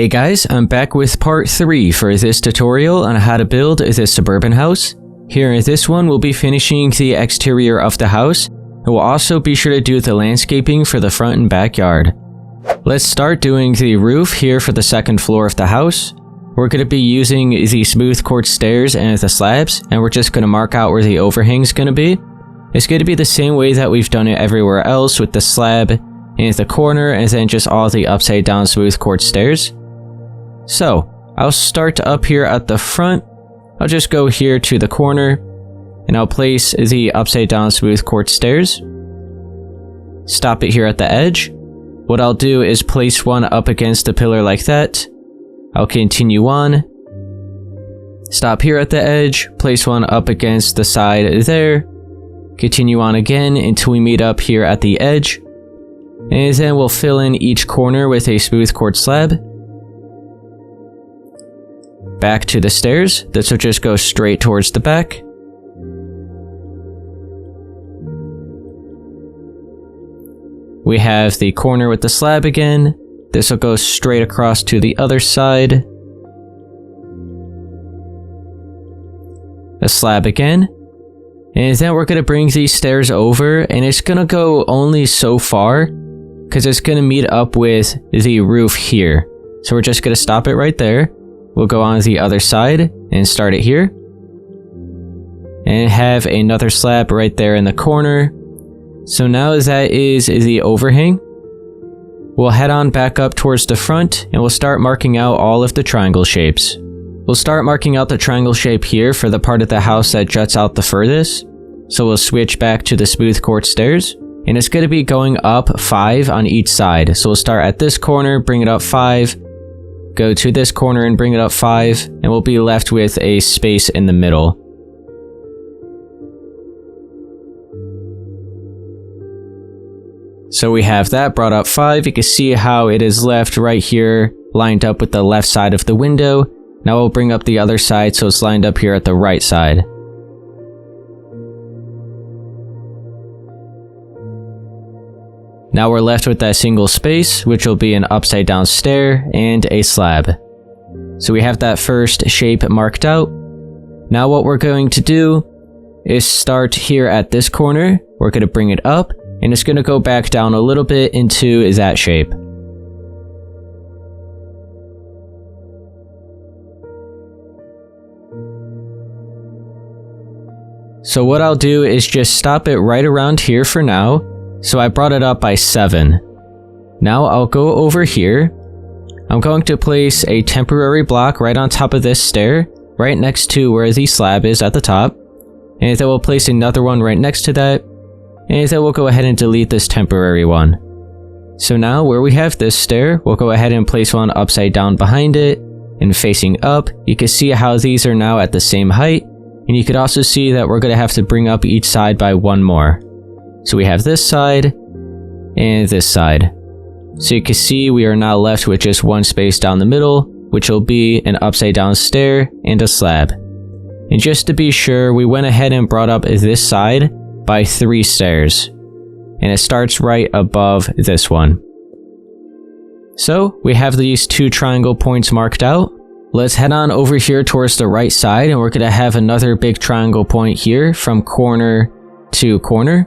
Hey guys, I'm back with part 3 for this tutorial on how to build this suburban house. Here in this one, we'll be finishing the exterior of the house, and we'll also be sure to do the landscaping for the front and backyard. Let's start doing the roof here for the second floor of the house. We're going to be using the smooth quartz stairs and the slabs, and we're just going to mark out where the overhang is going to be. It's going to be the same way that we've done it everywhere else, with the slab in the corner and then just all the upside down smooth quartz stairs. So, I'll start up here at the front. I'll just go here to the corner, and I'll place the upside down smooth quartz stairs. Stop it here at the edge. What I'll do is place one up against the pillar like that. I'll continue on. Stop here at the edge, place one up against the side there. Continue on again until we meet up here at the edge. And then we'll fill in each corner with a smooth quartz slab. Back to the stairs. This will just go straight towards the back. We have the corner with the slab again. This will go straight across to the other side. The slab again. And then we're going to bring these stairs over, and it's going to go only so far because it's going to meet up with the roof here. So we're just going to stop it right there. We'll go on the other side and start it here. And have another slab right there in the corner. So now that is the overhang. We'll head on back up towards the front and we'll start marking out all of the triangle shapes. We'll start marking out the triangle shape here for the part of the house that juts out the furthest. So we'll switch back to the smooth quartz stairs. And it's going to be going up 5 on each side. So we'll start at this corner, bring it up 5. Go to this corner and bring it up 5, and we'll be left with a space in the middle. So we have that brought up 5. You can see how it is left right here, lined up with the left side of the window. Now we'll bring up the other side so it's lined up here at the right side. Now we're left with that single space, which will be an upside down stair and a slab. So we have that first shape marked out. Now what we're going to do is start here at this corner. We're going to bring it up, and it's going to go back down a little bit into that shape. So what I'll do is just stop it right around here for now. So I brought it up by 7. Now I'll go over here. I'm going to place a temporary block right on top of this stair, right next to where the slab is at the top. And then we'll place another one right next to that. And then we'll go ahead and delete this temporary one. So now where we have this stair, we'll go ahead and place one upside down behind it and facing up. You can see how these are now at the same height. And you could also see that we're going to have to bring up each side by one more. So we have this side and this side. So you can see we are now left with just one space down the middle, which will be an upside down stair and a slab. And just to be sure, we went ahead and brought up this side by 3 stairs. And it starts right above this one. So we have these 2 triangle points marked out. Let's head on over here towards the right side, and we're going to have another big triangle point here from corner to corner.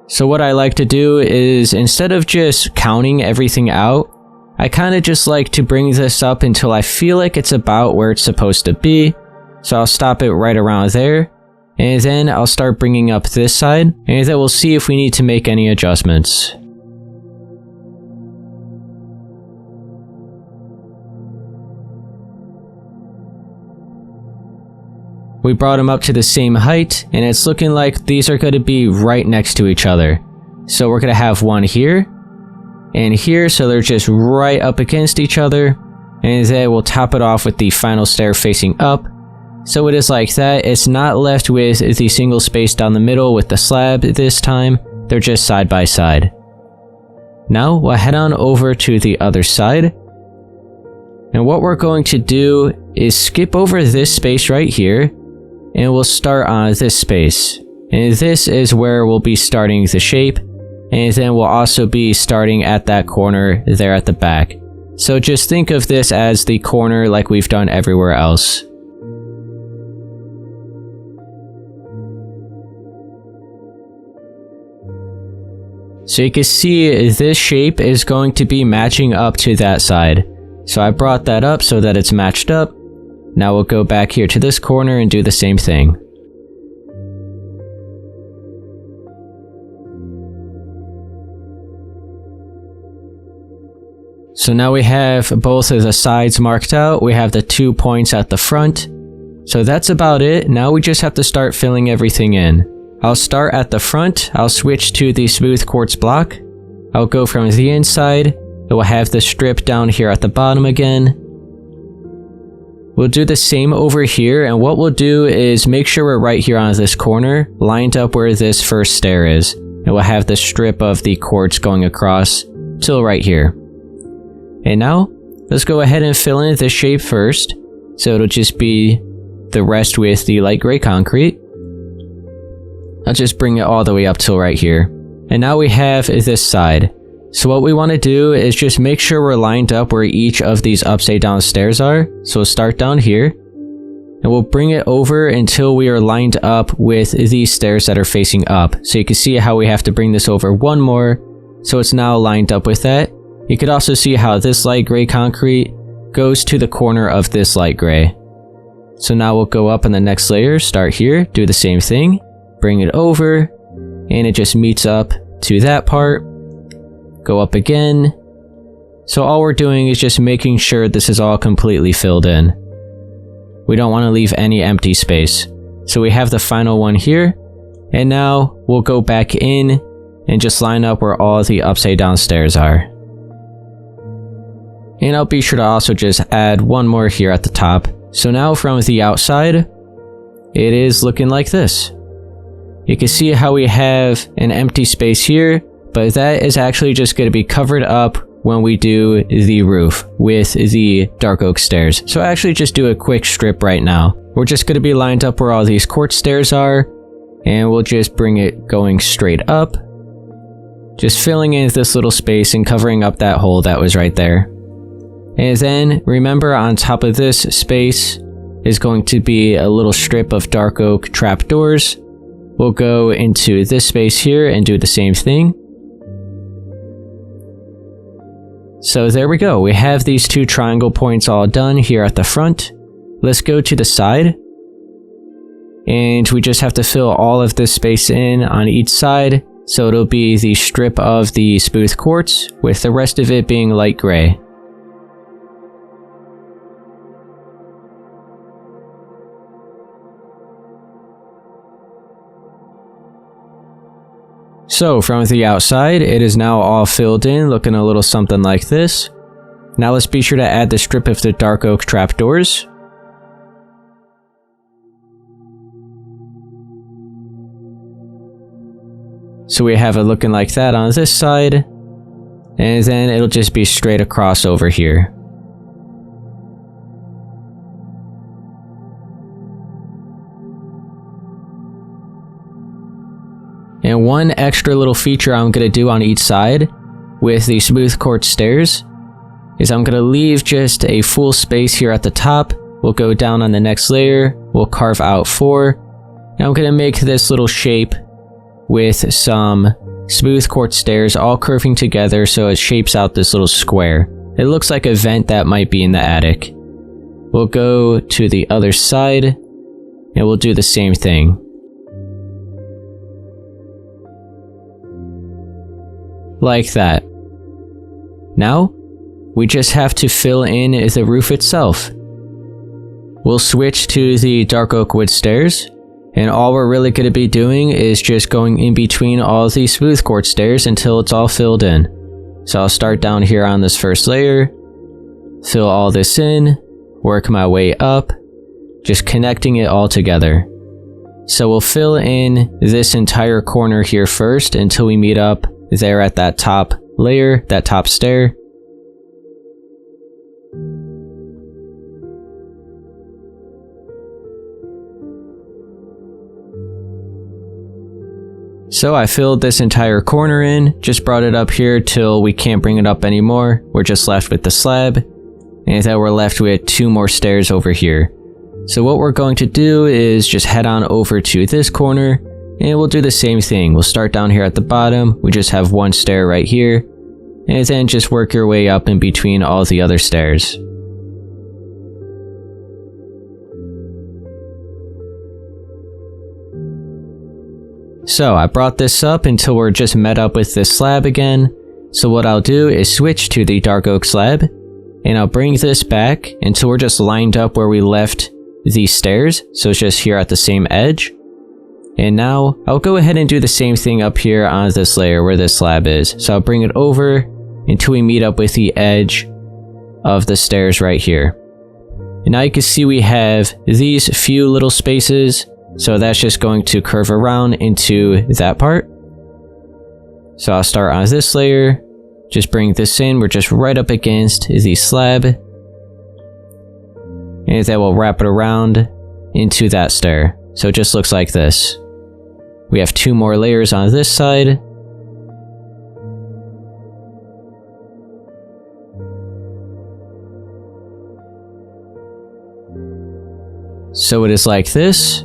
So what I like to do is, instead of just counting everything out, I kind of just like to bring this up until I feel like it's about where it's supposed to be. So I'll stop it right around there, and then I'll start bringing up this side, and then we'll see if we need to make any adjustments. We brought them up to the same height, and it's looking like these are going to be right next to each other. So we're going to have one here and here, so they're just right up against each other. And then we'll top it off with the final stair facing up. So it is like that. It's not left with the single space down the middle with the slab this time. They're just side by side. Now we'll head on over to the other side. And what we're going to do is skip over this space right here. And we'll start on this space. And this is where we'll be starting the shape. And then we'll also be starting at that corner there at the back. So just think of this as the corner like we've done everywhere else. So you can see this shape is going to be matching up to that side. So I brought that up so that it's matched up. Now we'll go back here to this corner and do the same thing. So now we have both of the sides marked out. We have the 2 points at the front. So that's about it. Now we just have to start filling everything in. I'll start at the front. I'll switch to the smooth quartz block. I'll go from the inside. It will have the strip down here at the bottom again. We'll do the same over here, and what we'll do is make sure we're right here on this corner, lined up where this first stair is. And we'll have the strip of the quartz going across till right here. And now, let's go ahead and fill in this shape first. So it'll just be the rest with the light gray concrete. I'll just bring it all the way up till right here. And now we have this side. So what we want to do is just make sure we're lined up where each of these upside down stairs are. So we'll start down here. And we'll bring it over until we are lined up with these stairs that are facing up. So you can see how we have to bring this over one more. So it's now lined up with that. You could also see how this light gray concrete goes to the corner of this light gray. So now we'll go up in the next layer, start here, do the same thing. Bring it over, and it just meets up to that part. Go up again. So all we're doing is just making sure this is all completely filled in. We don't want to leave any empty space. So we have the final one here, and now we'll go back in and just line up where all the upside down stairs are. And I'll be sure to also just add one more here at the top. So now from the outside, it is looking like this. You can see how we have an empty space here, but that is actually just going to be covered up when we do the roof with the dark oak stairs. So actually just do a quick strip right now. We're just going to be lined up where all these quartz stairs are, and we'll just bring it going straight up. Just filling in this little space and covering up that hole that was right there. And then remember, on top of this space is going to be a little strip of dark oak trapdoors. We'll go into this space here and do the same thing. So there we go. We have these 2 triangle points all done here at the front. Let's go to the side. And we just have to fill all of this space in on each side. So it'll be the strip of the smooth quartz with the rest of it being light gray. So from the outside, it is now all filled in, looking a little something like this. Now let's be sure to add the strip of the dark oak trapdoors. So we have it looking like that on this side, and then it'll just be straight across over here. And one extra little feature I'm going to do on each side with the smooth quartz stairs is I'm going to leave just a full space here at the top. We'll go down on the next layer, we'll carve out 4. And I'm going to make this little shape with some smooth quartz stairs all curving together so it shapes out this little square. It looks like a vent that might be in the attic. We'll go to the other side and we'll do the same thing. Like that. Now, we just have to fill in the roof itself. We'll switch to the dark oak wood stairs, and all we're really going to be doing is just going in between all the smooth quartz stairs until it's all filled in. So I'll start down here on this first layer, fill all this in, work my way up, just connecting it all together. So we'll fill in this entire corner here first until we meet up there at that top layer, that top stair. So I filled this entire corner in, just brought it up here till we can't bring it up anymore. We're just left with the slab, and then we're left with 2 more stairs over here. So what we're going to do is just head on over to this corner, and we'll do the same thing. We'll start down here at the bottom, we just have 1 stair right here, and then just work your way up in between all the other stairs. So I brought this up until we're just met up with this slab again. So what I'll do is switch to the dark oak slab, and I'll bring this back until we're just lined up where we left these stairs. So it's just here at the same edge. And now I'll go ahead and do the same thing up here on this layer where this slab is. So I'll bring it over until we meet up with the edge of the stairs right here. And now you can see we have these few little spaces. So that's just going to curve around into that part. So I'll start on this layer, just bring this in, we're just right up against the slab. And then we'll wrap it around into that stair. So it just looks like this. We have 2 more layers on this side. So it is like this.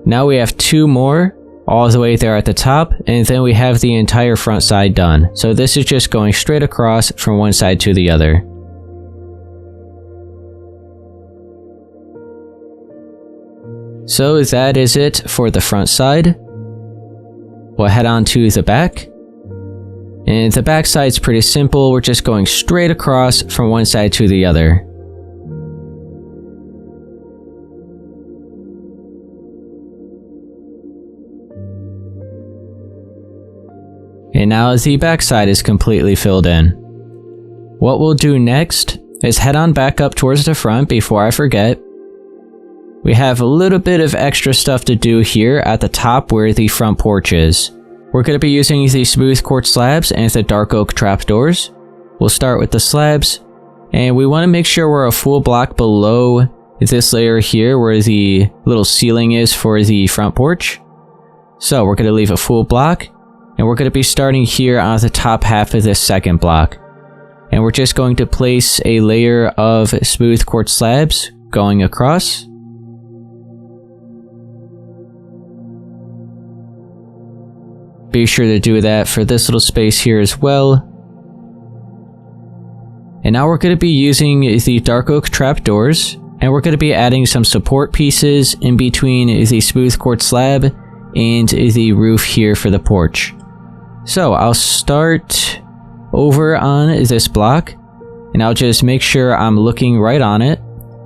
Now we have 2 more all the way there at the top, and then we have the entire front side done. So this is just going straight across from one side to the other. So that is it for the front side. We'll head on to the back. And the back side's pretty simple, we're just going straight across from one side to the other. And now the backside is completely filled in. What we'll do next is head on back up towards the front before I forget. We have a little bit of extra stuff to do here at the top where the front porch is. We're going to be using the smooth quartz slabs and the dark oak trapdoors. We'll start with the slabs, and we want to make sure we're a full block below this layer here where the little ceiling is for the front porch. So we're going to leave a full block. And we're going to be starting here on the top half of this second block. And we're just going to place a layer of smooth quartz slabs going across. Be sure to do that for this little space here as well. And now we're going to be using the dark oak trapdoors. And we're going to be adding some support pieces in between the smooth quartz slab and the roof here for the porch. So I'll start over on this block, and I'll just make sure I'm looking right on it.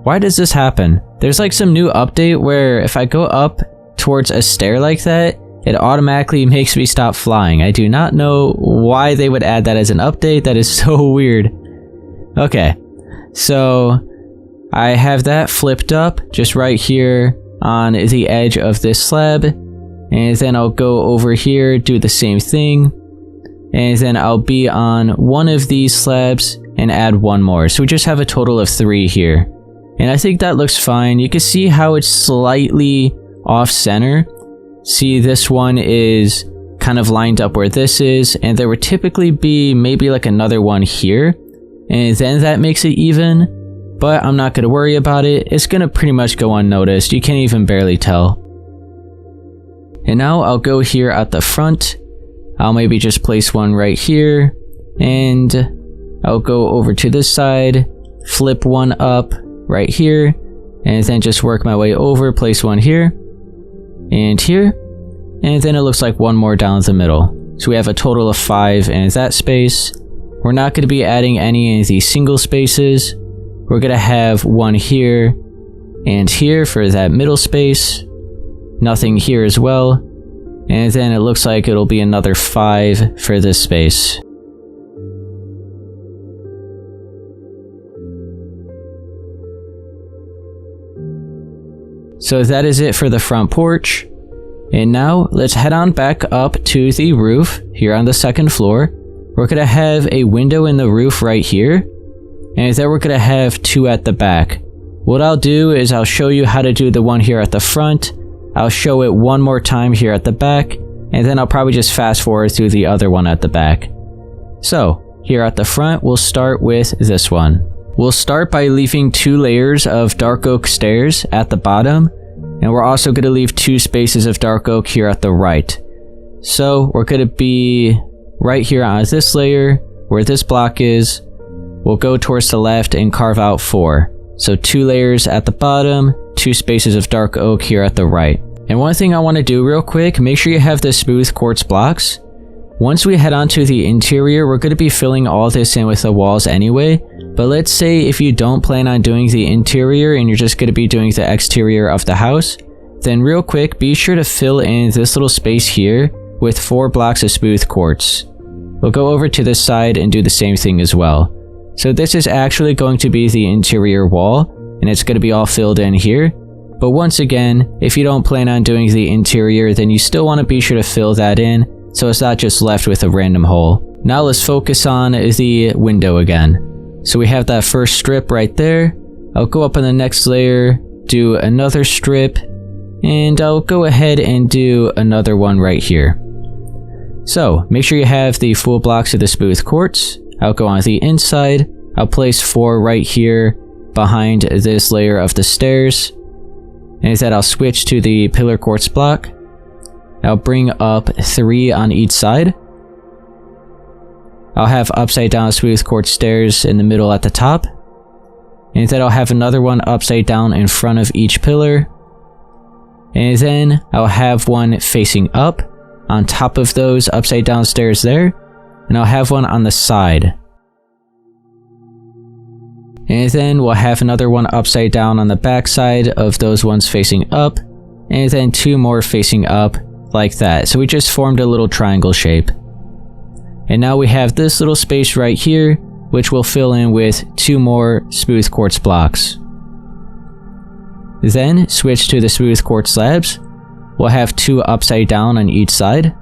Why does this happen? There's like some new update where if I go up towards a stair like that, it automatically makes me stop flying. I do not know why they would add that as an update. That is so weird. Okay, so I have that flipped up just right here on the edge of this slab. And then I'll go over here, do the same thing. And then I'll be on one of these slabs and add 1 more. So we just have a total of 3 here. And I think that looks fine. You can see how it's slightly off center. See, this one is kind of lined up where this is. And there would typically be maybe like another one here. And then that makes it even. But I'm not going to worry about it. It's going to pretty much go unnoticed. You can't even barely tell. And now I'll go here at the front. I'll maybe just place one right here. And I'll go over to this side, flip one up right here, and then just work my way over, place one here, and here. And then it looks like 1 more down the middle. So we have a total of 5 in that space. We're not going to be adding any of these single spaces. We're going to have 1 here and here for that middle space. Nothing here as well, and then it looks like it'll be another 5 for this space. So that is it for the front porch. And now let's head on back up to the roof here on the 2nd floor. We're going to have a window in the roof right here, and then we're going to have 2 at the back. What I'll do is I'll show you how to do the one here at the front. I'll show it 1 more time here at the back, and then I'll probably just fast forward through the other one at the back. So, here at the front, we'll start with this one. We'll start by leaving 2 layers of dark oak stairs at the bottom, and we're also going to leave 2 spaces of dark oak here at the right. So, we're going to be right here on this layer, where this block is. We'll go towards the left and carve out 4. So 2 layers at the bottom, 2 spaces of dark oak here at the right. And one thing I want to do real quick, make sure you have the smooth quartz blocks. Once we head onto the interior, we're going to be filling all this in with the walls anyway. But let's say if you don't plan on doing the interior and you're just going to be doing the exterior of the house, then real quick, be sure to fill in this little space here with 4 blocks of smooth quartz. We'll go over to this side and do the same thing as well. So this is actually going to be the interior wall, and it's going to be all filled in here. But once again, if you don't plan on doing the interior, then you still want to be sure to fill that in, so it's not just left with a random hole. Now let's focus on the window again. So we have that first strip right there. I'll go up on the next layer, do another strip, and I'll go ahead and do another one right here. So make sure you have the full blocks of the smooth quartz. I'll go on the inside. I'll place 4 right here behind this layer of the stairs. And then I'll switch to the pillar quartz block. I'll bring up 3 on each side. I'll have upside down smooth quartz stairs in the middle at the top. And then I'll have another one upside down in front of each pillar. And then I'll have one facing up on top of those upside down stairs there. And I'll have one on the side. And then we'll have another one upside down on the back side of those ones facing up. And then 2 more facing up, like that. So we just formed a little triangle shape. And now we have this little space right here, which we'll fill in with 2 more smooth quartz blocks. Then switch to the smooth quartz slabs. We'll have 2 upside down on each side.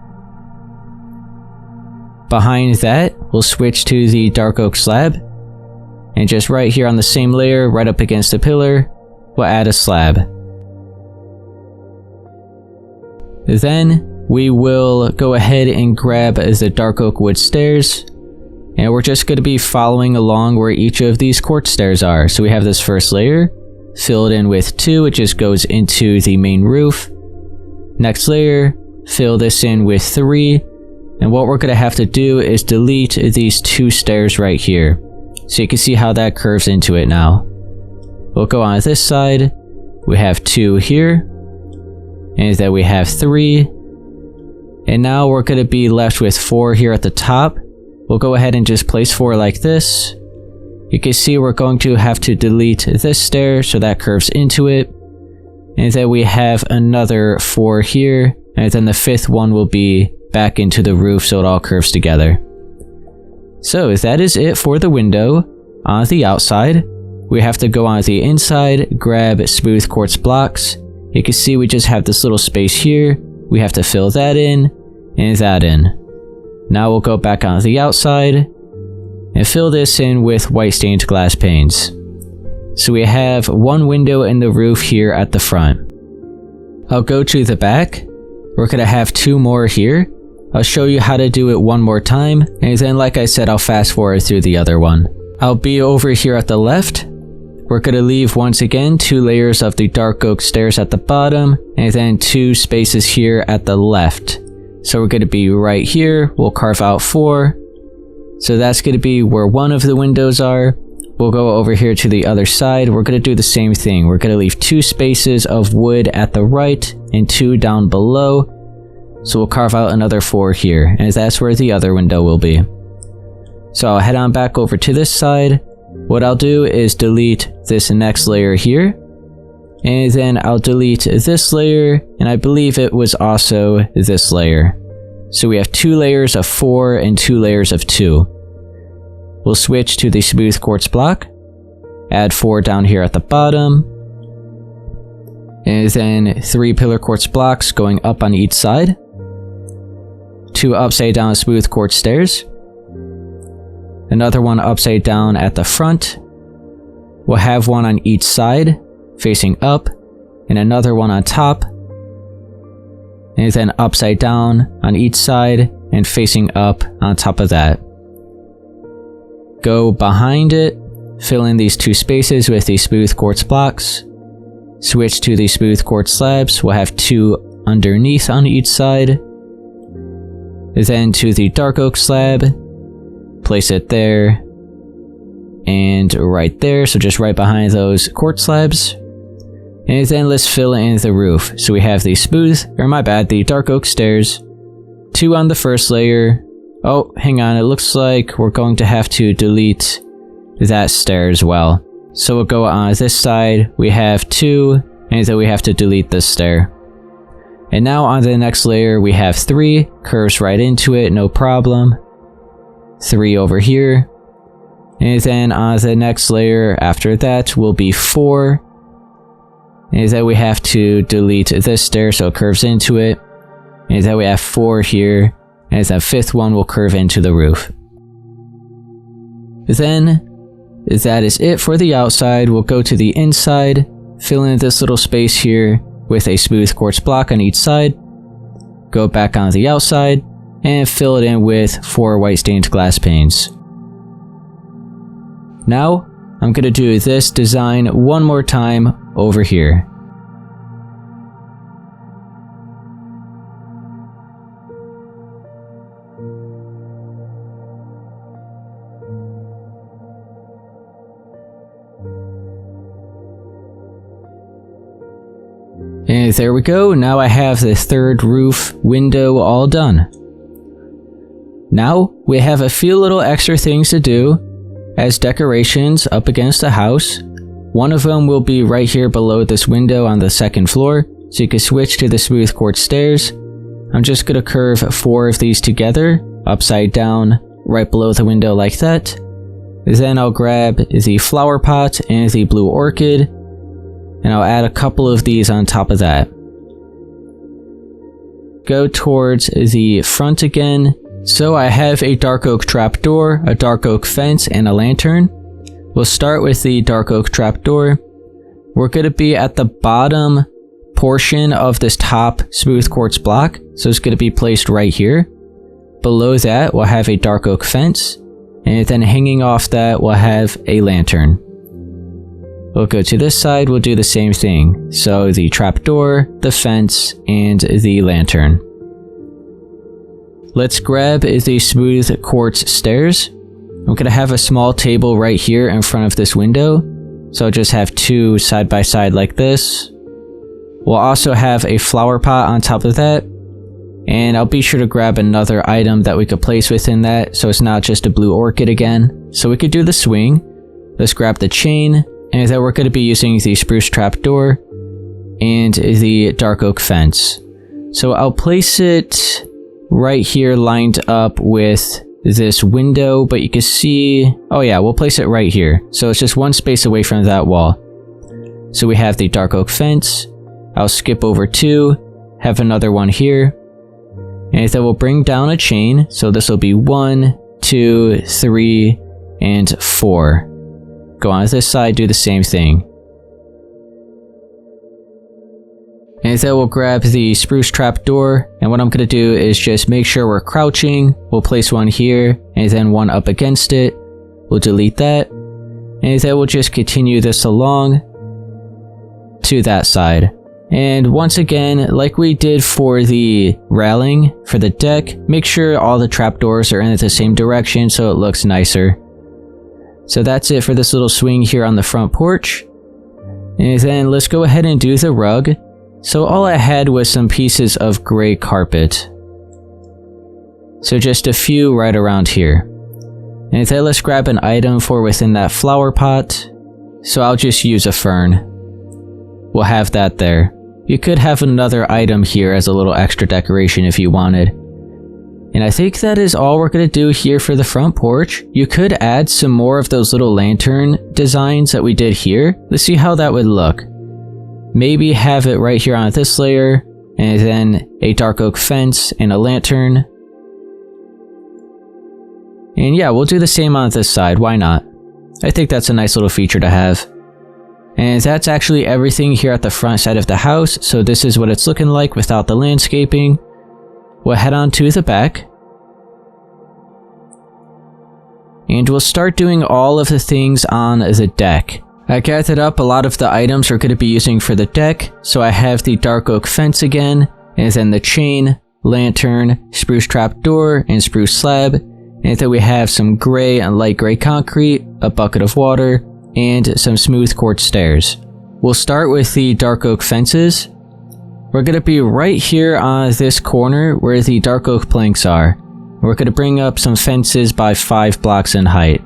Behind that, we'll switch to the dark oak slab. And just right here on the same layer, right up against the pillar, we'll add a slab. Then we will go ahead and grab the dark oak wood stairs. And we're just going to be following along where each of these quartz stairs are. So we have this first layer, filled in with 2, it just goes into the main roof. Next layer, fill this in with 3. And what we're going to have to do is delete these 2 stairs right here. So you can see how that curves into it now. We'll go on this side. We have 2 here. And then we have 3. And now we're going to be left with 4 here at the top. We'll go ahead and just place 4 like this. You can see we're going to have to delete this stair so that curves into it. And then we have another 4 here. And then the 5th one will be back into the roof so it all curves together. So that is it for the window. On the outside, we have to go on the inside, grab smooth quartz blocks. You can see we just have this little space here. We have to fill that in and that in. Now we'll go back on the outside and fill this in with white stained glass panes. So we have 1 window in the roof here at the front. I'll go to the back. We're going to have 2 more here. I'll show you how to do it one more time, and then like I said, I'll fast forward through the other one. I'll be over here at the left. We're going to leave once again 2 layers of the dark oak stairs at the bottom, and then 2 spaces here at the left. So we're going to be right here. We'll carve out 4. So that's going to be where one of the windows are. We'll go over here to the other side. We're going to do the same thing. We're going to leave 2 spaces of wood at the right and 2 down below. So we'll carve out another 4 here, and that's where the other window will be. So I'll head on back over to this side. What I'll do is delete this next layer here, and then I'll delete this layer, and I believe it was also this layer. So we have 2 layers of 4 and 2 layers of 2. We'll switch to the smooth quartz block, add 4 down here at the bottom, and then 3 pillar quartz blocks going up on each side. 2 upside down smooth quartz stairs. Another one upside down at the front. We'll have one on each side, facing up, and another one on top. and then upside down on each side and facing up on top of that. Go behind it, fill in these 2 spaces with the smooth quartz blocks. Switch to the smooth quartz slabs, we'll have 2 underneath on each side. Then to the dark oak slab, place it there and right there, so just right behind those quartz slabs. And then let's fill in the roof. So we have the the dark oak stairs, 2 on the first layer. Oh, hang on, it looks like we're going to have to delete that stair as well. So we'll go on this side, we have 2, and then we have to delete this stair. And now on the next layer we have 3, curves right into it, no problem. 3 over here. And then on the next layer after that will be 4. And then we have to delete this stair so it curves into it. And then we have 4 here, and the 5th one will curve into the roof. Then, that is it for the outside. We'll go to the inside, fill in this little space here with a smooth quartz block on each side. Go back on the outside, and fill it in with 4 white stained glass panes. Now, I'm going to do this design one more time over here. And there we go, now I have the 3rd roof window all done. Now, we have a few little extra things to do as decorations up against the house. One of them will be right here below this window on the 2nd floor, so you can switch to the smooth quartz stairs. I'm just going to curve 4 of these together, upside down, right below the window like that. Then I'll grab the flower pot and the blue orchid, and I'll add a couple of these on top of that. Go towards the front again. So I have a dark oak trapdoor, a dark oak fence, and a lantern. We'll start with the dark oak trapdoor. We're going to be at the bottom portion of this top smooth quartz block, so it's going to be placed right here. Below that, we'll have a dark oak fence, and then hanging off that, we'll have a lantern. We'll go to this side, we'll do the same thing. So the trapdoor, the fence, and the lantern. Let's grab the smooth quartz stairs. I'm going to have a small table right here in front of this window. So I'll just have 2 side by side like this. We'll also have a flower pot on top of that. And I'll be sure to grab another item that we could place within that, so it's not just a blue orchid again. So we could do the swing. Let's grab the chain. And then we're going to be using the spruce trapdoor and the dark oak fence. So I'll place it right here lined up with this window, but you can see, oh yeah, we'll place it right here. So it's just 1 space away from that wall. So we have the dark oak fence. I'll skip over 2, have another one here. And then we'll bring down a chain. So this will be 1, 2, 3, and 4. Go on this side, do the same thing. And then we'll grab the spruce trapdoor, and what I'm going to do is just make sure we're crouching. We'll place 1 here, and then 1 up against it. We'll delete that. And then we'll just continue this along to that side. And once again, like we did for the railing for the deck, make sure all the trapdoors are in the same direction so it looks nicer. So that's it for this little swing here on the front porch. And then let's go ahead and do the rug. So all I had was some pieces of gray carpet. So just a few right around here. And then let's grab an item for within that flower pot. So I'll just use a fern. We'll have that there. You could have another item here as a little extra decoration if you wanted. And I think that is all we're going to do here for the front porch. You could add some more of those little lantern designs that we did here. Let's see how that would look. Maybe have it right here on this layer, and then a dark oak fence and a lantern. And yeah, we'll do the same on this side, why not? I think that's a nice little feature to have. And that's actually everything here at the front side of the house, so this is what it's looking like without the landscaping. We'll head on to the back. And we'll start doing all of the things on the deck. I gathered up a lot of the items we're going to be using for the deck, so I have the dark oak fence again, and then the chain, lantern, spruce trap door, and spruce slab, and then we have some gray and light gray concrete, a bucket of water, and some smooth quartz stairs. We'll start with the dark oak fences. We're going to be right here on this corner where the dark oak planks are. We're going to bring up some fences by 5 blocks in height.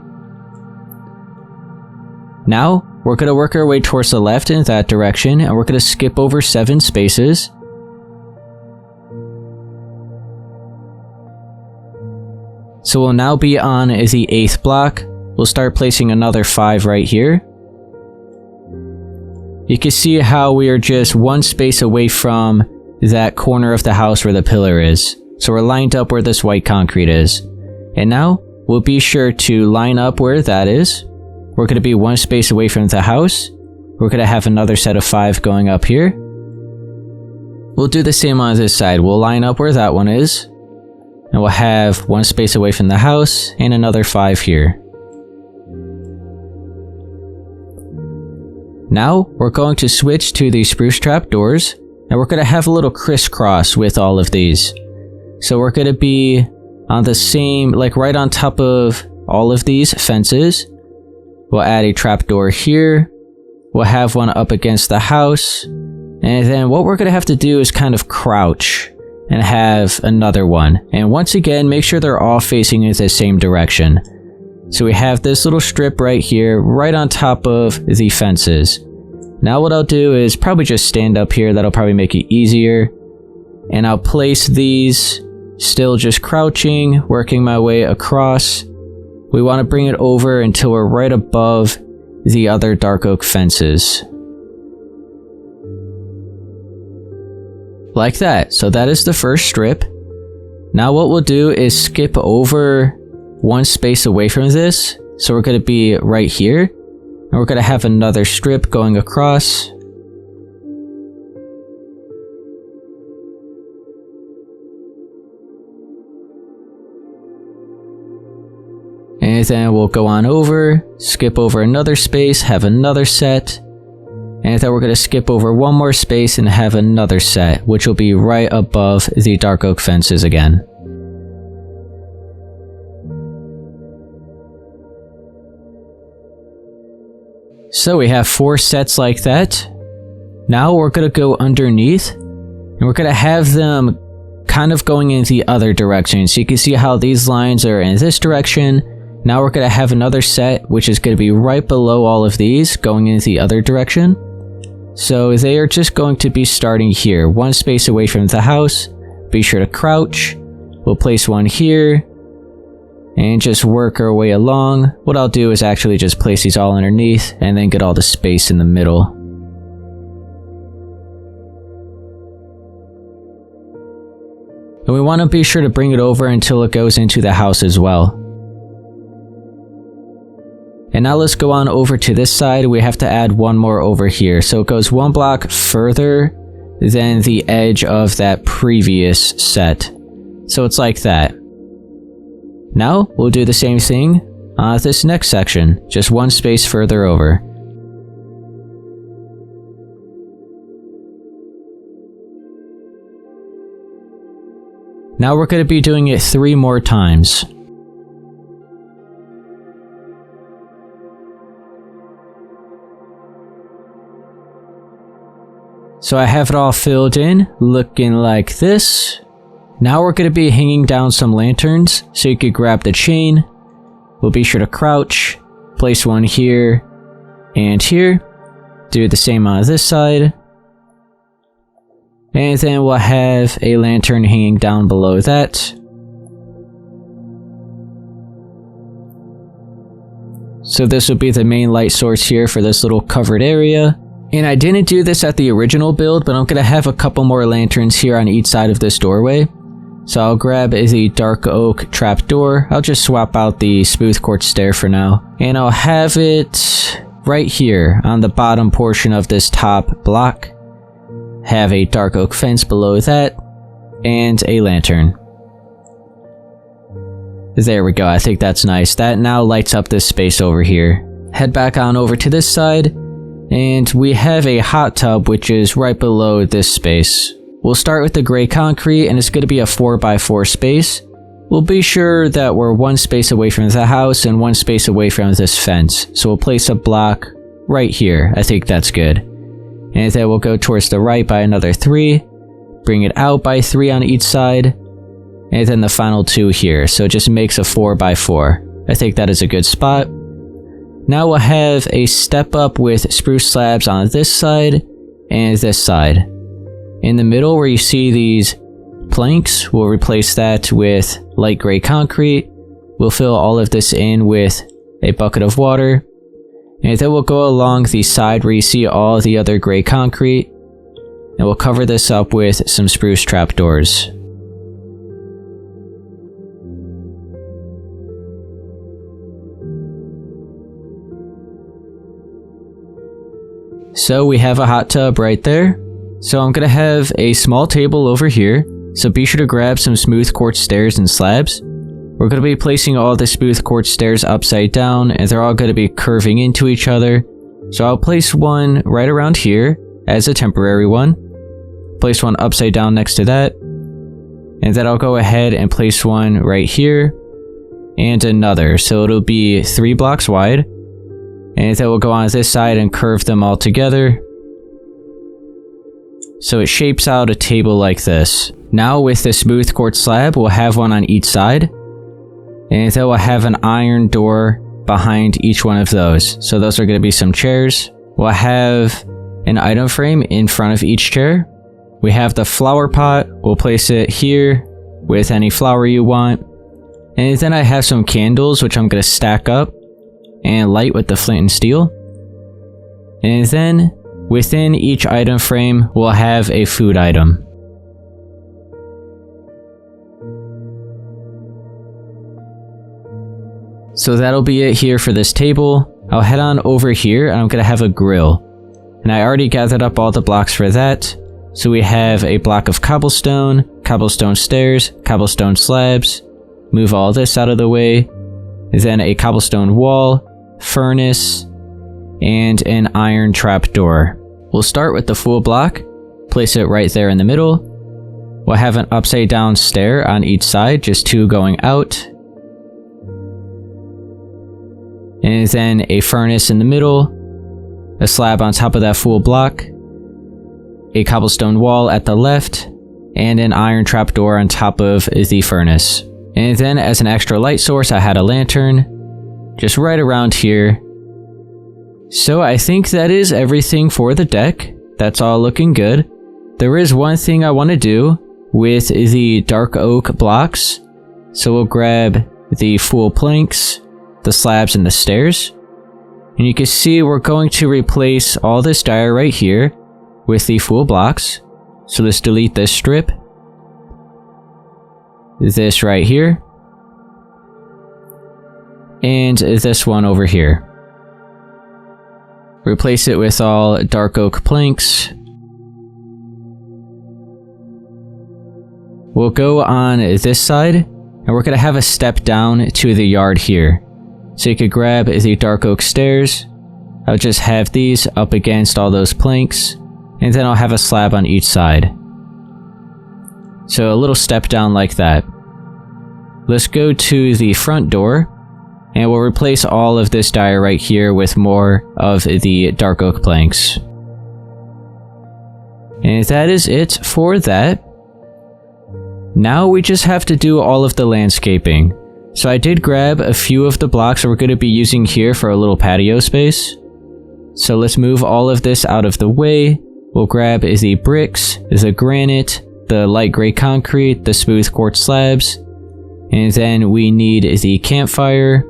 Now, we're going to work our way towards the left in that direction, and we're going to skip over 7 spaces. So we'll now be on the 8th block. We'll start placing another 5 right here. You can see how we are just 1 space away from that corner of the house where the pillar is. So we're lined up where this white concrete is. And now, we'll be sure to line up where that is. We're going to be 1 space away from the house. We're going to have another set of 5 going up here. We'll do the same on this side. We'll line up where that one is. And we'll have 1 space away from the house and another 5 here. Now, we're going to switch to the spruce trap doors, and we're going to have a little crisscross with all of these. So we're going to be on the same, like right on top of all of these fences. We'll add a trap door here. We'll have one up against the house. And then what we're going to have to do is kind of crouch and have another one. And once again, make sure they're all facing in the same direction. So we have this little strip right here, right on top of the fences. Now what I'll do is probably just stand up here. That'll probably make it easier. And I'll place these, still just crouching, working my way across. We want to bring it over until we're right above the other dark oak fences. Like that. So that is the first strip. Now what we'll do is skip over 1 space away from this. So we're going to be right here. And we're going to have another strip going across. And then we'll go on over, skip over another space, have another set. And then we're going to skip over 1 more space and have another set, which will be right above the dark oak fences again. So we have 4 sets like that. Now we're going to go underneath, and we're going to have them kind of going in the other direction. So you can see how these lines are in this direction. Now we're going to have another set, which is going to be right below all of these, going in the other direction. So they are just going to be starting here, 1 space away from the house. Be sure to crouch. We'll place one here, and just work our way along. What I'll do is actually just place these all underneath, and then get all the space in the middle. And we want to be sure to bring it over until it goes into the house as well. And now let's go on over to this side. We have to add 1 more over here. So it goes 1 block further than the edge of that previous set. So it's like that. Now we'll do the same thing on this next section, just 1 space further over. Now we're going to be doing it 3 more times. So I have it all filled in, looking like this. Now we're going to be hanging down some lanterns, so you could grab the chain. We'll be sure to crouch, place one here and here. Do the same on this side. And then we'll have a lantern hanging down below that. So this will be the main light source here for this little covered area. And I didn't do this at the original build, but I'm going to have a couple more lanterns here on each side of this doorway. So I'll grab the dark oak trap door. I'll just swap out the smooth quartz stair for now. And I'll have it right here on the bottom portion of this top block, have a dark oak fence below that, and a lantern. There we go, I think that's nice. That now lights up this space over here. Head back on over to this side, and we have a hot tub which is right below this space. We'll start with the gray concrete, and it's going to be a 4x4 space. We'll be sure that we're one space away from the house and one space away from this fence. So we'll place a block right here. I think that's good. And then we'll go towards the right by another 3. Bring it out by 3 on each side. And then the final 2 here. So it just makes a 4x4. I think that is a good spot. Now we'll have a step up with spruce slabs on this side and this side. In the middle where you see these planks, we'll replace that with light gray concrete. We'll fill all of this in with a bucket of water. And then we'll go along the side where you see all the other gray concrete. And we'll cover this up with some spruce trapdoors. So we have a hot tub right there. So I'm going to have a small table over here. So be sure to grab some smooth quartz stairs and slabs. We're going to be placing all the smooth quartz stairs upside down, and they're all going to be curving into each other. So I'll place one right around here as a temporary one. Place one upside down next to that. And then I'll go ahead and place one right here. And another. So it'll be 3 blocks wide. And then we'll go on this side and curve them all together. So it shapes out a table like this. Now with the smooth quartz slab, we'll have one on each side. And then we'll have an iron door behind each one of those. So those are going to be some chairs. We'll have an item frame in front of each chair. We have the flower pot. We'll place it here with any flower you want. And then I have some candles, which I'm going to stack up and light with the flint and steel. And then within each item frame, we'll have a food item. So that'll be it here for this table. I'll head on over here and I'm going to have a grill. And I already gathered up all the blocks for that. So we have a block of cobblestone, cobblestone stairs, cobblestone slabs. Move all this out of the way. Then a cobblestone wall, furnace, and an iron trap door. We'll start with the full block, place it right there in the middle. We'll have an upside down stair on each side, just 2 going out. And then a furnace in the middle, a slab on top of that full block, a cobblestone wall at the left, and an iron trapdoor on top of the furnace. And then as an extra light source, I had a lantern, just right around here. So I think that is everything for the deck. That's all looking good. There is one thing I want to do with the dark oak blocks. So we'll grab the full planks, the slabs, and the stairs. And you can see we're going to replace all this dire right here with the full blocks. So let's delete this strip. This right here. And this one over here. Replace it with all dark oak planks. We'll go on this side, and we're going to have a step down to the yard here. So you could grab the dark oak stairs. I'll just have these up against all those planks, and then I'll have a slab on each side. So a little step down like that. Let's go to the front door, and we'll replace all of this dire right here with more of the dark oak planks. And that is it for that. Now we just have to do all of the landscaping. So I did grab a few of the blocks that we're going to be using here for a little patio space. So let's move all of this out of the way. We'll grab the bricks, the granite, the light gray concrete, the smooth quartz slabs. And then we need the campfire,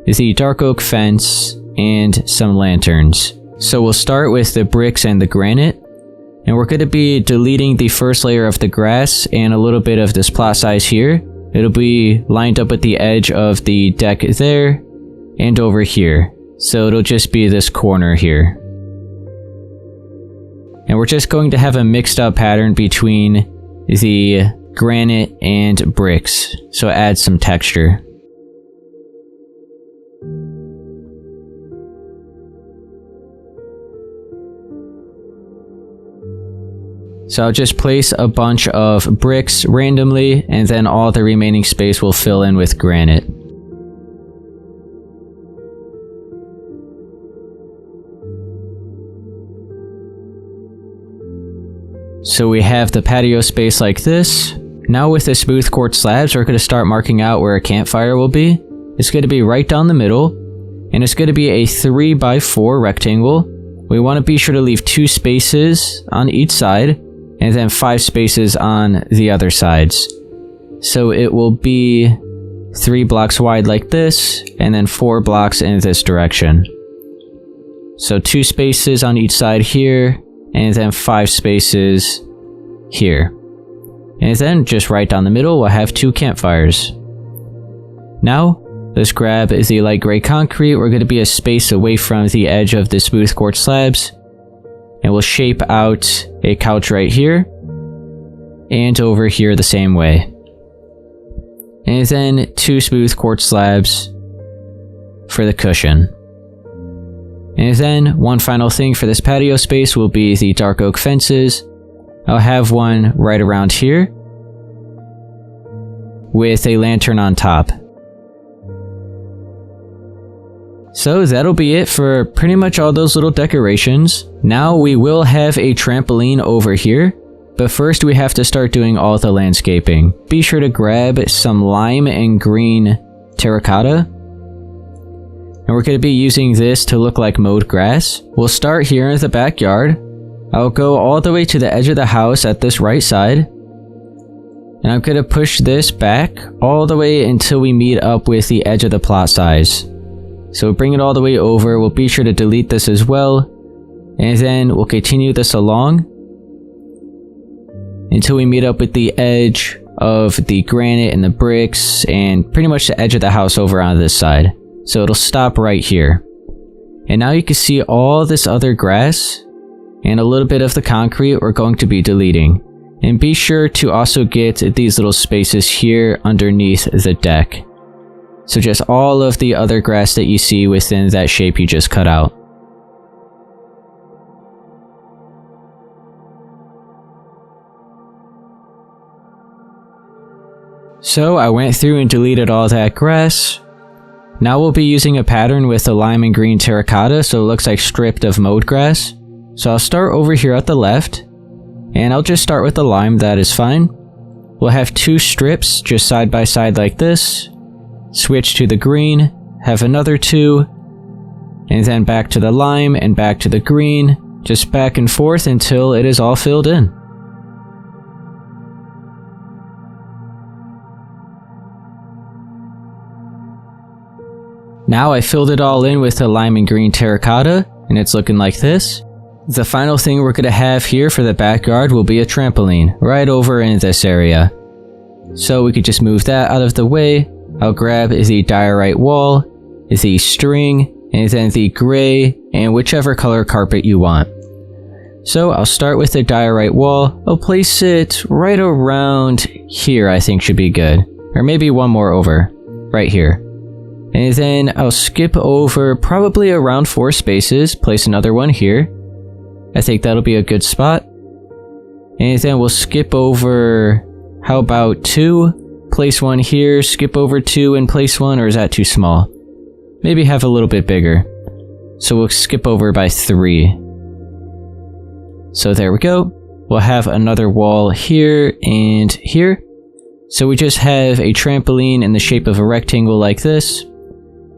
the dark oak fence, and some lanterns. So we'll start with the bricks and the granite. And we're going to be deleting the first layer of the grass and a little bit of this plot size here. It'll be lined up at the edge of the deck there and over here. So it'll just be this corner here. And we're just going to have a mixed up pattern between the granite and bricks, so add some texture. So I'll just place a bunch of bricks randomly, and then all the remaining space will fill in with granite. So we have the patio space like this. Now with the smooth quartz slabs, we're going to start marking out where a campfire will be. It's going to be right down the middle, and it's going to be a 3x4 rectangle. We want to be sure to leave 2 spaces on each side, and then 5 spaces on the other sides. So it will be 3 blocks wide like this, and then 4 blocks in this direction. So 2 spaces on each side here, and then 5 spaces here. And then just right down the middle, we'll have 2 campfires. Now, let's grab the light gray concrete. We're going to be a space away from the edge of the smooth quartz slabs. And we'll shape out a couch right here, and over here the same way. And then 2 smooth quartz slabs for the cushion. And then one final thing for this patio space will be the dark oak fences. I'll have one right around here with a lantern on top. So that'll be it for pretty much all those little decorations. Now we will have a trampoline over here, but first we have to start doing all the landscaping. Be sure to grab some lime and green terracotta. And we're going to be using this to look like mowed grass. We'll start here in the backyard. I'll go all the way to the edge of the house at this right side. And I'm going to push this back all the way until we meet up with the edge of the plot size. So bring it all the way over. We'll be sure to delete this as well. And then we'll continue this along until we meet up with the edge of the granite and the bricks and pretty much the edge of the house over on this side. So it'll stop right here. And now you can see all this other grass and a little bit of the concrete we're going to be deleting. And be sure to also get these little spaces here underneath the deck. So just all of the other grass that you see within that shape you just cut out. So I went through and deleted all that grass. Now we'll be using a pattern with the lime and green terracotta, so it looks like stripped of mowed grass. So I'll start over here at the left, and I'll just start with the lime, that is fine. We'll have 2 strips just side by side like this. Switch to the green, have another 2, and then back to the lime and back to the green, just back and forth until it is all filled in. Now I filled it all in with the lime and green terracotta, and it's looking like this. The final thing we're going to have here for the backyard will be a trampoline, right over in this area. So we could just move that out of the way. I'll grab the diorite wall, the string, and then the gray and whichever color carpet you want. So I'll start with the diorite wall. I'll place it right around here, I think should be good. Or maybe one more over, right here. And then I'll skip over probably around 4 spaces, place another one here. I think that'll be a good spot. And then we'll skip over, how about 2? Place one here, skip over 2 and place one, or is that too small? Maybe have a little bit bigger. So we'll skip over by 3. So there we go. We'll have another wall here and here. So we just have a trampoline in the shape of a rectangle like this.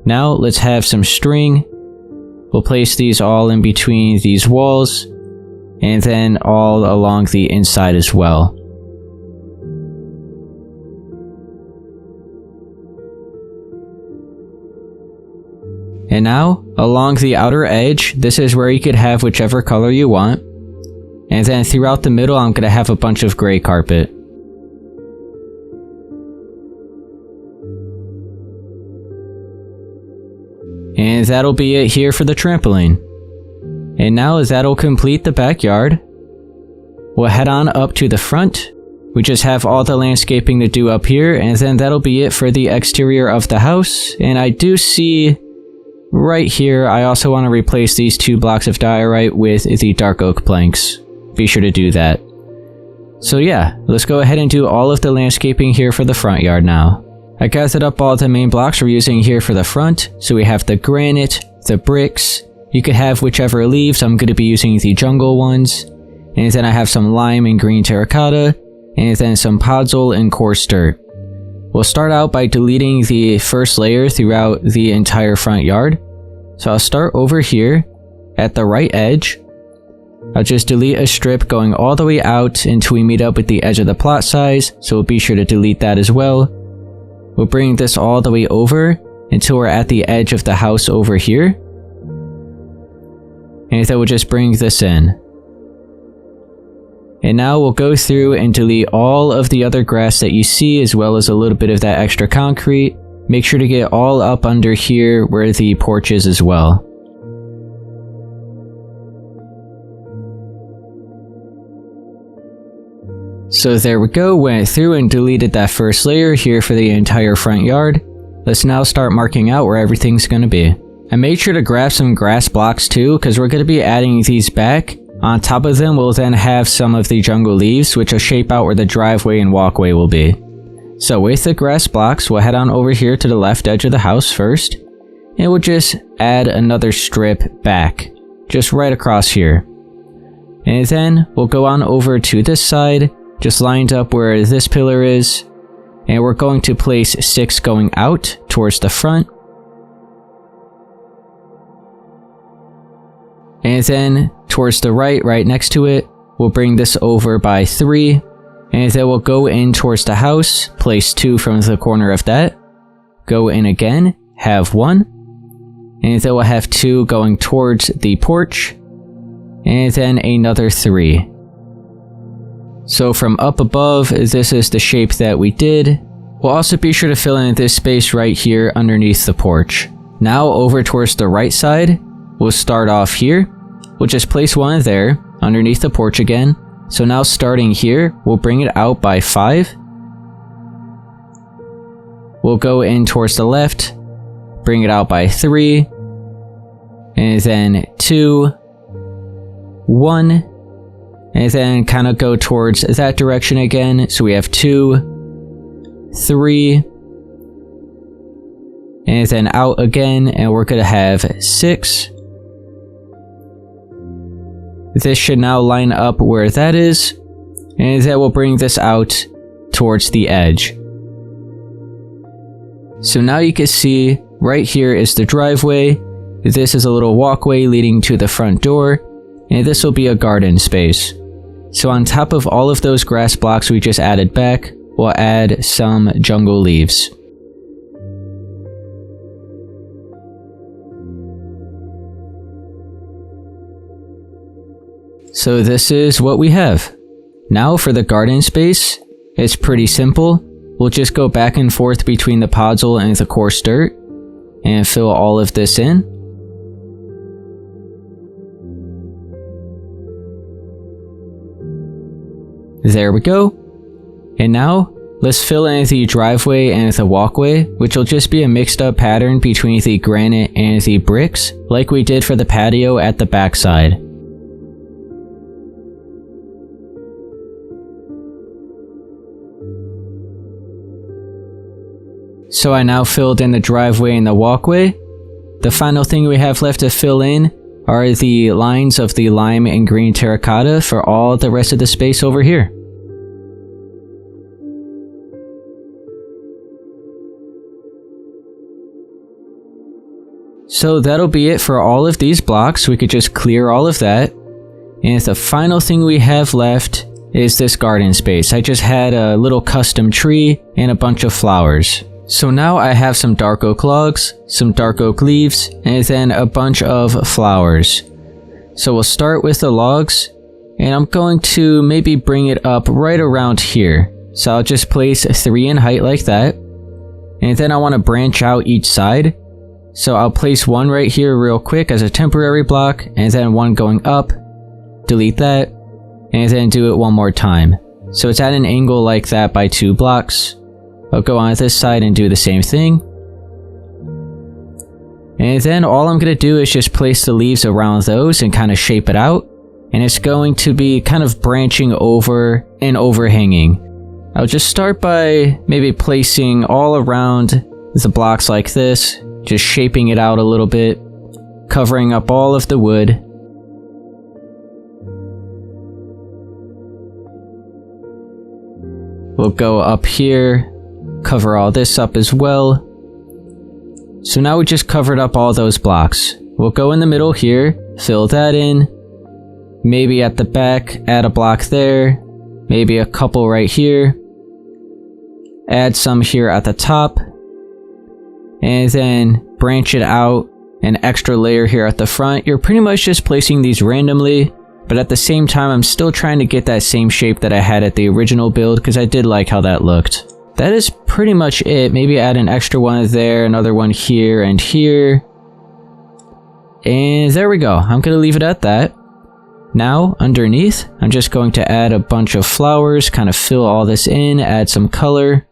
Now let's have some string. We'll place these all in between these walls, and then all along the inside as well. And now, along the outer edge, this is where you could have whichever color you want. And then throughout the middle, I'm going to have a bunch of gray carpet. And that'll be it here for the trampoline. And now that'll complete the backyard. We'll head on up to the front. We just have all the landscaping to do up here, and then that'll be it for the exterior of the house. And I do see right here, I also want to replace these 2 blocks of diorite with the dark oak planks. Be sure to do that. So yeah, let's go ahead and do all of the landscaping here for the front yard now. I gathered up all the main blocks we're using here for the front. So we have the granite, the bricks. You could have whichever leaves. I'm going to be using the jungle ones. And then I have some lime and green terracotta. And then some podzol and coarse dirt. We'll start out by deleting the first layer throughout the entire front yard. So I'll start over here at the right edge. I'll just delete a strip going all the way out until we meet up with the edge of the plot size, so we'll be sure to delete that as well. We'll bring this all the way over until we're at the edge of the house over here. And then we'll just bring this in. And now we'll go through and delete all of the other grass that you see, as well as a little bit of that extra concrete. Make sure to get all up under here where the porch is as well. So there we go, went through and deleted that first layer here for the entire front yard. Let's now start marking out where everything's going to be. I made sure to grab some grass blocks too, because we're going to be adding these back. On top of them, we'll then have some of the jungle leaves, which will shape out where the driveway and walkway will be. So with the grass blocks, we'll head on over here to the left edge of the house first. And we'll just add another strip back, just right across here. And then we'll go on over to this side, just lined up where this pillar is. And we're going to place 6 going out towards the front. And then towards the right next to it, we'll bring this over by 3. And then we'll go in towards the house, place 2 from the corner of that. Go in again, have 1. And then we'll have 2 going towards the porch. And then another 3. So from up above, this is the shape that we did. We'll also be sure to fill in this space right here underneath the porch. Now over towards the right side, we'll start off here. We'll just place 1 there, underneath the porch again. So now starting here, we'll bring it out by 5. We'll go in towards the left, bring it out by 3. And then 2, 1. And then kind of go towards that direction again. So we have 2, 3. And then out again, and we're going to have 6. This should now line up where that is, and then we'll bring this out towards the edge. So now you can see right here is the driveway. This is a little walkway leading to the front door, and this will be a garden space. So on top of all of those grass blocks we just added back, we'll add some jungle leaves. So this is what we have. Now for the garden space, it's pretty simple. We'll just go back and forth between the podzol and the coarse dirt and fill all of this in. There we go. And now let's fill in the driveway and the walkway, which will just be a mixed up pattern between the granite and the bricks, like we did for the patio at the backside. So I now filled in the driveway and the walkway. The final thing we have left to fill in are the lines of the lime and green terracotta for all the rest of the space over here. So that'll be it for all of these blocks. We could just clear all of that. And the final thing we have left is this garden space. I just had a little custom tree and a bunch of flowers. So now I have some dark oak logs, some dark oak leaves, and then a bunch of flowers. So we'll start with the logs, and I'm going to maybe bring it up right around here. So I'll just place 3 in height like that. And then I want to branch out each side. So I'll place one right here real quick as a temporary block, and then one going up, delete that, and then do it one more time. So it's at an angle like that by 2 blocks. I'll go on this side and do the same thing. And then all I'm going to do is just place the leaves around those and kind of shape it out. And it's going to be kind of branching over and overhanging. I'll just start by maybe placing all around the blocks like this, just shaping it out a little bit, covering up all of the wood. We'll go up here, cover all this up as well. So now we just covered up all those blocks. We'll go in the middle here, fill that in. Maybe at the back, add a block there. Maybe a couple right here. Add some here at the top. And then branch it out, an extra layer here at the front. You're pretty much just placing these randomly, but at the same time I'm still trying to get that same shape that I had at the original build because I did like how that looked. That is pretty much it. Maybe add an extra one there, another one here and here. And there we go. I'm going to leave it at that. Now, underneath, I'm just going to add a bunch of flowers, kind of fill all this in, add some color.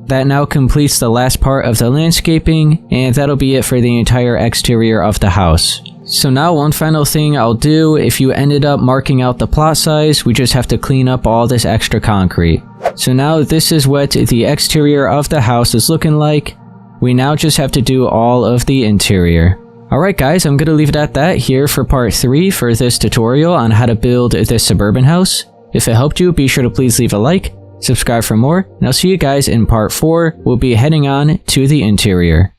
That now completes the last part of the landscaping, and that'll be it for the entire exterior of the house. So now one final thing I'll do, if you ended up marking out the plot size, we just have to clean up all this extra concrete. So now this is what the exterior of the house is looking like. We now just have to do all of the interior. Alright guys, I'm going to leave it at that here for part 3 for this tutorial on how to build this suburban house. If it helped you, be sure to please leave a like, subscribe for more, and I'll see you guys in part 4. We'll be heading on to the interior.